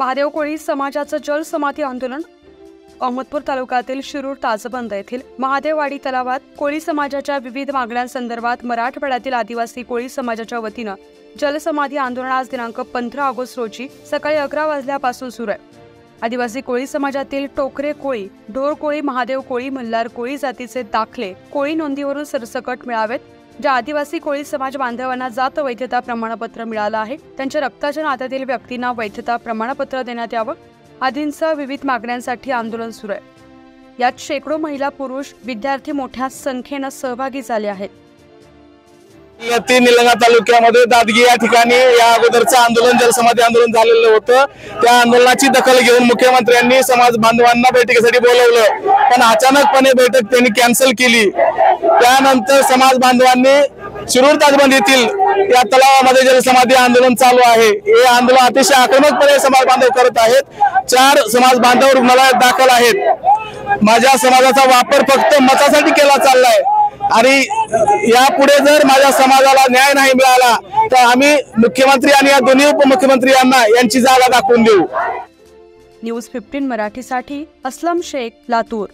महादेव कोळी समाजाचं जल समाधी आंदोलन अहमदपूर तालुक्यातील शिरूर ताजबंद येथील महादेववाडी तलावात कोळी समाजाच्या विविध मागण्यांसंदर्भात मराठवाड्यातील आदिवासी कोळी समाजाच्या वतीनं जलसमाधी आंदोलन आज दिनांक 15 ऑगस्ट रोजी सकाळी 11 वाजल्यापासून सुरू आहे। आदिवासी कोळी समाजातील टोकरे कोळी, ढोर कोळी, महादेव कोळी, मल्हार कोळी जातीचे दाखले कोळी नोंदीवरून सरसकट मिळावेत। ज्या आदिवासी कोळी समाज बांधवांना जात वैधता प्रमाणपत्र मिळालं आहे त्यांच्या रक्ताच्या नात्यातील व्यक्तींना वैधता प्रमाणपत्र देण्यात यावं आदींसह विविध मागण्यांसाठी आंदोलन सुरू आहे। यात शेकडो महिला, पुरुष, विद्यार्थी मोठ्या संख्येनं सहभागी झाले आहेत। निलंगा तालुक्यामध्ये दादगी या ठिकाणी या अगोदरचं आंदोलन जलसमाधी आंदोलन झालेलं होतं। त्या आंदोलनाची दखल घेऊन मुख्यमंत्र्यांनी समाज बांधवांना बैठकीसाठी बोलवलं, पण अचानकपणे बैठक त्यांनी कॅन्सल केली। त्यानंतर समाज बांधवांनी शिरूर ताजबंद येथील या तलावामध्ये जलसमाधी आंदोलन चालू आहे। हे आंदोलन अतिशय आक्रमकपणे समाज बांधव करत आहेत। 4 समाज बांधव रुग्णालयात दाखल आहेत। माझ्या समाजाचा वापर फक्त मतासाठी केला चाललाय आणि यापुढे जर माझ्या समाजाला न्याय नाही मिळाला तर आम्ही मुख्यमंत्री आणि या दोन्ही उपमुख्यमंत्री यांना यांची जागा दाखवून देऊ। न्यूज 15 मराठीसाठी असलम शेख, लातूर।